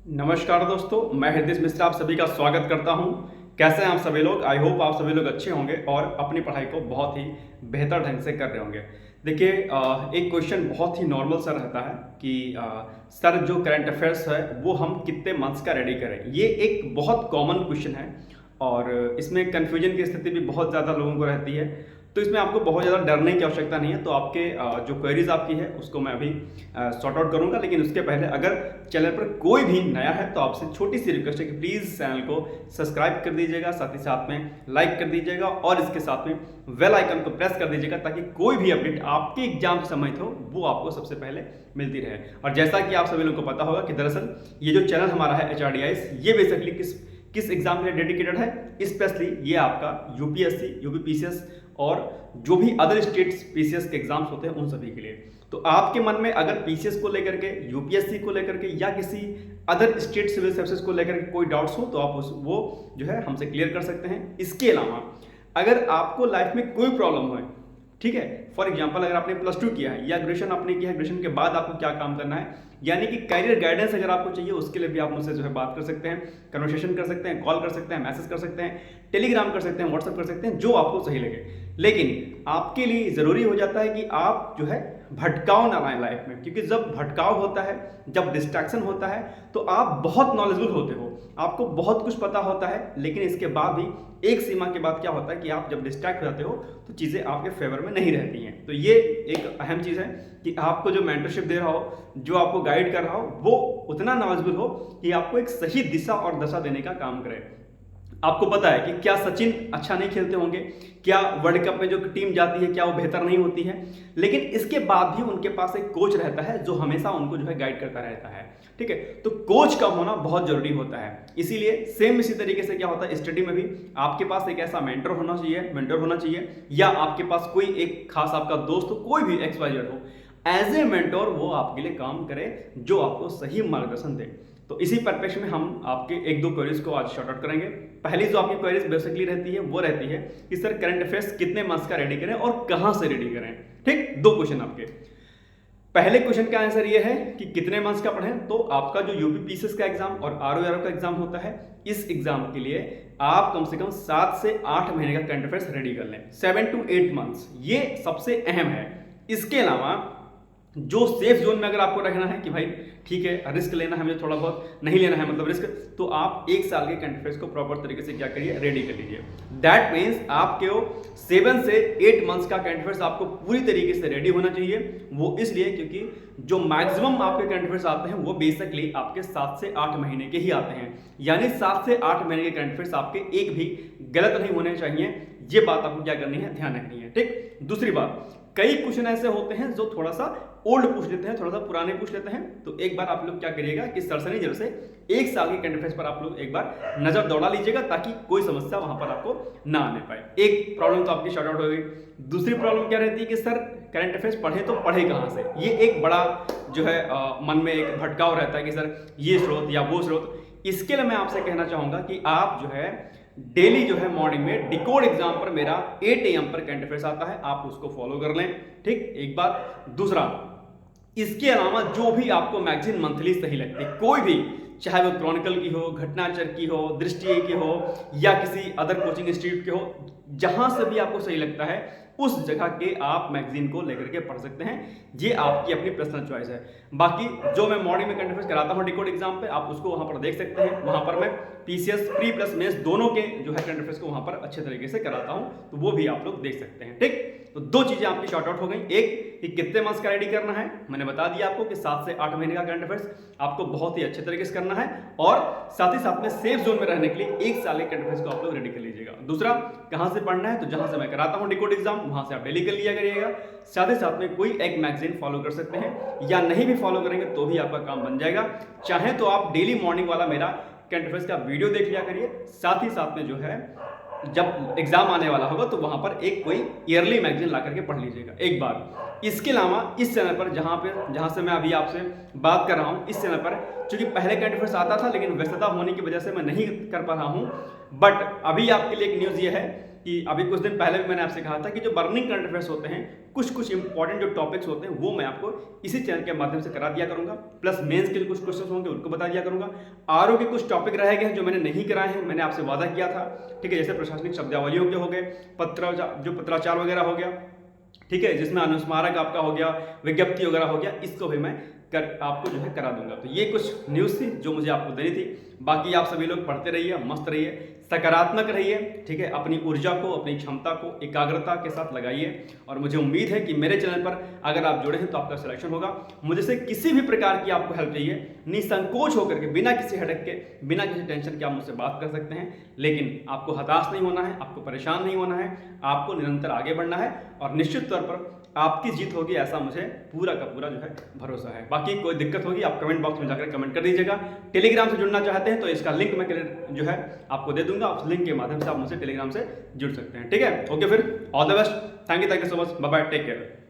नमस्कार दोस्तों, मैं हृदय मिश्रा आप सभी का स्वागत करता हूं। कैसे हैं आप सभी लोग? आई होप आप सभी लोग अच्छे होंगे और अपनी पढ़ाई को बहुत ही बेहतर ढंग से कर रहे होंगे। देखिए, एक क्वेश्चन बहुत ही नॉर्मल सा रहता है कि सर जो करंट अफेयर्स है वो हम कितने मंथ्स का रेडी करें। ये एक बहुत कॉमन क्वेश्चन है और इसमें कन्फ्यूजन की स्थिति भी बहुत ज़्यादा लोगों को रहती है। तो इसमें आपको बहुत ज़्यादा डरने की आवश्यकता नहीं है। तो आपके जो क्वेरीज आपकी है उसको मैं अभी सॉर्ट आउट करूंगा, लेकिन उसके पहले अगर चैनल पर कोई भी नया है तो आपसे छोटी सी रिक्वेस्ट है कि प्लीज़ चैनल को सब्सक्राइब कर दीजिएगा, साथ ही साथ में लाइक कर दीजिएगा और इसके साथ में बेल आइकन को प्रेस कर दीजिएगा ताकि कोई भी अपडेट आपके एग्जाम से संबंधित हो वो आपको सबसे पहले मिलती रहे। और जैसा कि आप सभी लोगों को पता होगा कि दरअसल ये जो चैनल हमारा है HRDIS, ये बेसिकली किस एग्जाम के लिए डेडिकेटेड है, स्पेशली ये आपका यूपीएससी, यूपी पीसीएस और जो भी अदर स्टेट्स पीसीएस के एग्जाम्स होते हैं उन सभी के लिए। तो आपके मन में अगर पीसीएस को लेकर के, यूपीएससी को लेकर के या किसी अदर स्टेट सिविल सर्विसेज को लेकर के कोई डाउट्स हो तो आप वो जो है हमसे क्लियर कर सकते हैं। इसके अलावा अगर आपको लाइफ में कोई प्रॉब्लम हो, ठीक है, फॉर एग्जाम्पल अगर आपने +2 किया है या ग्रेजुएशन आपने किया है, ग्रेजुएशन के बाद आपको क्या काम करना है, यानी कि करियर गाइडेंस अगर आपको चाहिए उसके लिए भी आप मुझसे जो है बात कर सकते हैं, कन्वर्सेशन कर सकते हैं, कॉल कर सकते हैं, मैसेज कर सकते हैं, टेलीग्राम कर सकते हैं, व्हाट्सएप कर सकते हैं, जो आपको सही लगे। लेकिन आपके लिए ज़रूरी हो जाता है कि आप जो है भटकाव ना लाएं लाइफ में, क्योंकि जब भटकाव होता है, जब डिस्ट्रैक्शन होता है तो आप बहुत नॉलेजेबल होते हो, आपको बहुत कुछ पता होता है, लेकिन इसके बाद भी एक सीमा के बाद क्या होता है कि आप जब डिस्ट्रैक्ट हो जाते हो तो चीज़ें आपके फेवर में नहीं रहती हैं। तो ये एक अहम चीज़ है कि आपको जो मेंटरशिप दे रहा हो, जो आपको गाइड कर रहा हो, वो उतना नॉलेजेबल हो कि आपको एक सही दिशा और दशा देने का काम करे। आपको पता है कि क्या सचिन अच्छा नहीं खेलते होंगे, क्या वर्ल्ड कप में जो टीम जाती है क्या वो बेहतर नहीं होती है, लेकिन इसके बाद भी उनके पास एक कोच रहता है जो हमेशा उनको जो है गाइड करता रहता है। ठीक है, तो कोच का होना बहुत जरूरी होता है। इसीलिए सेम इसी तरीके से क्या होता है, स्टडी में भी आपके पास एक ऐसा मेंटर होना चाहिए या आपके पास कोई एक खास आपका दोस्त हो, कोई भी XYZ हो, एज ए मेंटोर वो आपके लिए काम करे, जो आपको सही मार्गदर्शन दे। तो इसी पर्पस में हम आपके एक दो क्वेरीज को आज शॉर्ट आउट करेंगे। पहली जो आपकी क्वेरीज बेसिकली रहती है वो रहती है कि सर करंट अफेयर्स कितने मंथ्स का रेडी करें और कहां से रेडी करें। ठीक, दो क्वेश्चन आपके। पहले क्वेश्चन का आंसर ये है कि कितने मंथ्स का पढ़ें। तो आपका जो यूपी पीसीएस का एग्जाम और आरओ का एग्जाम होता है, इस एग्जाम के लिए आप कम से कम 7 से 8 महीने का करंट अफेयर्स रेडी कर लें, 7 to 8 मंथ्स, ये सबसे अहम है। इसके अलावा जो सेफ जोन में अगर आपको रखना है कि भाई ठीक है रिस्क लेना है, मुझे थोड़ा बहुत नहीं लेना है, मतलब रिस्क, तो आप 1 साल के करंट अफेयर्स को प्रॉपर तरीके से क्या करिए, रेडी कर लीजिए। दैट मीन्स आपके 7 से 8 मंथ्स का करंट अफेयर्स आपको पूरी तरीके से रेडी होना चाहिए। वो इसलिए क्योंकि जो मैक्सिमम आपके करंट अफेयर्स आते हैं वो बेसिकली आपके 7 से 8 महीने के ही आते हैं, यानी 7 से 8 महीने के करंट अफेयर्स आपके एक भी गलत नहीं होने चाहिए। ये बात आपको क्या करनी है, ध्यान रखनी है। ठीक, दूसरी बात, कई क्वेश्चन ऐसे होते हैं जो थोड़ा सा ओल्ड पूछ लेते हैं, थोड़ा सा पुराने पूछ लेते हैं। तो एक बार आप लोग क्या करिएगा कि सरसरी नजर से 1 साल के करंट अफेयर्स पर आप लोग एक बार नजर दौड़ा लीजिएगा ताकि कोई समस्या वहां पर आपको ना आने पाए। एक प्रॉब्लम तो आपकी शॉर्ट आउट हो गई। दूसरी प्रॉब्लम क्या रहती है कि सर करंट अफेयर्स पढ़े तो पढ़े कहां से, ये एक बड़ा जो है मन में एक भटकाव रहता है कि सर ये स्रोत या वो स्रोत। इसके लिए मैं आपसे कहना चाहूंगा कि आप जो है डेली जो है मॉर्निंग में डिकोड एग्जाम पर मेरा 8 AM पर करंट अफेयर्स आता है, आप उसको फॉलो कर लें। ठीक, एक बात। दूसरा, इसके अलावा जो भी आपको मैगजीन मंथली सही लगती है, कोई भी, चाहे वो क्रॉनिकल की हो, घटनाचर की हो, दृष्टि की हो या किसी अदर कोचिंग इंस्टीट्यूट के हो, जहां से भी आपको सही लगता है उस जगह के आप मैगजीन को लेकर के पढ़ सकते हैं। ये आपकी अपनी पर्सनल चॉइस है। बाकी जो मैं मॉर्निंग में करंट अफेयर्स कराता हूँ डिकोड एग्जाम पे, आप उसको वहां पर देख सकते हैं। वहां पर मैं पीसीएस प्री प्लस मेंस दोनों के जो है करंट अफेयर्स को वहां पर अच्छे तरीके से कराता हूं, तो वो भी आप लोग देख सकते हैं। ठीक, तो दो चीजें आपकी शॉर्ट आउट हो गई। एक कि कितने मंथ्स का रेडी करना है, मैंने बता दिया आपको कि 7 से 8 महीने का करंट अफेयर्स आपको बहुत ही अच्छे तरीके से करना है, और साथ ही साथ में सेफ जोन में रहने के लिए 1 साल के करंट अफेयर्स को आप लोग रेडी कर लीजिएगा। दूसरा, कहां से पढ़ना है, तो जहां से मैं कराता हूं डिकोड एग्जाम वहां से आप डेली कर लिया करिएगा। साथ ही साथ में कोई एक मैगजीन फॉलो कर सकते हैं, या नहीं भी फॉलो करेंगे तो भी आपका काम बन जाएगा। चाहे तो आप डेली मॉर्निंग वाला मेरा करंट अफेयर्स का वीडियो देख लिया करिए, साथ ही साथ में जो है जब एग्जाम आने वाला होगा तो वहां पर एक कोई ईयरली मैगजीन ला करके पढ़ लीजिएगा एक बार। इसके अलावा इस चैनल पर जहां से मैं अभी आपसे बात कर रहा हूं, इस चैनल पर चूंकि पहले करंट अफेयर्स आता था लेकिन व्यस्तता होने की वजह से मैं नहीं कर पा रहा हूं, बट अभी आपके लिए एक न्यूज़ ये है कि अभी कुछ दिन पहले भी मैंने आपसे कहा था कि जो बर्निंग करंट अफेयर्स होते हैं, कुछ इंपॉर्टेंट जो टॉपिक्स होते हैं वो मैं आपको इसी चैनल के माध्यम से करा दिया करूंगा। प्लस मेंस के लिए कुछ क्वेश्चन होंगे उनको बता दिया करूंगा। आरओ के कुछ टॉपिक रह गए हैं जो मैंने नहीं कराए हैं, मैंने आपसे वादा किया था, ठीक है, जैसे प्रशासनिक शब्दावलियों के हो गए, पत्राचार वगैरह हो गया, ठीक है, जिसमें अनुस्मारक आपका हो गया, विज्ञप्ति वगैरह हो गया, इसको भी मैं आपको जो है करा दूंगा। तो ये कुछ न्यूज़ थी जो मुझे आपको देनी थी। बाकी आप सभी लोग पढ़ते रहिए, मस्त रहिए, सकारात्मक रहिए, ठीक है, अपनी ऊर्जा को, अपनी क्षमता को एकाग्रता के साथ लगाइए। और मुझे उम्मीद है कि मेरे चैनल पर अगर आप जुड़े हैं तो आपका सिलेक्शन होगा। मुझे से किसी भी प्रकार की आपको हेल्प चाहिए, निसंकोच होकर के, बिना किसी हेडेक के, बिना किसी टेंशन के आप मुझसे बात कर सकते हैं। लेकिन आपको हताश नहीं होना है, आपको परेशान नहीं होना है, आपको निरंतर आगे बढ़ना है और निश्चित तौर पर आपकी जीत होगी, ऐसा मुझे पूरा का पूरा जो है भरोसा है। बाकी कोई दिक्कत होगी आप कमेंट बॉक्स में जाकर कमेंट कर दीजिएगा। टेलीग्राम से जुड़ना चाहते हैं तो इसका लिंक मैं जो है आपको दे दूंगा, उस लिंक के माध्यम से आप मुझसे टेलीग्राम से जुड़ सकते हैं। ठीक है, ओके, फिर all the best, thank you so much, bye bye, take care.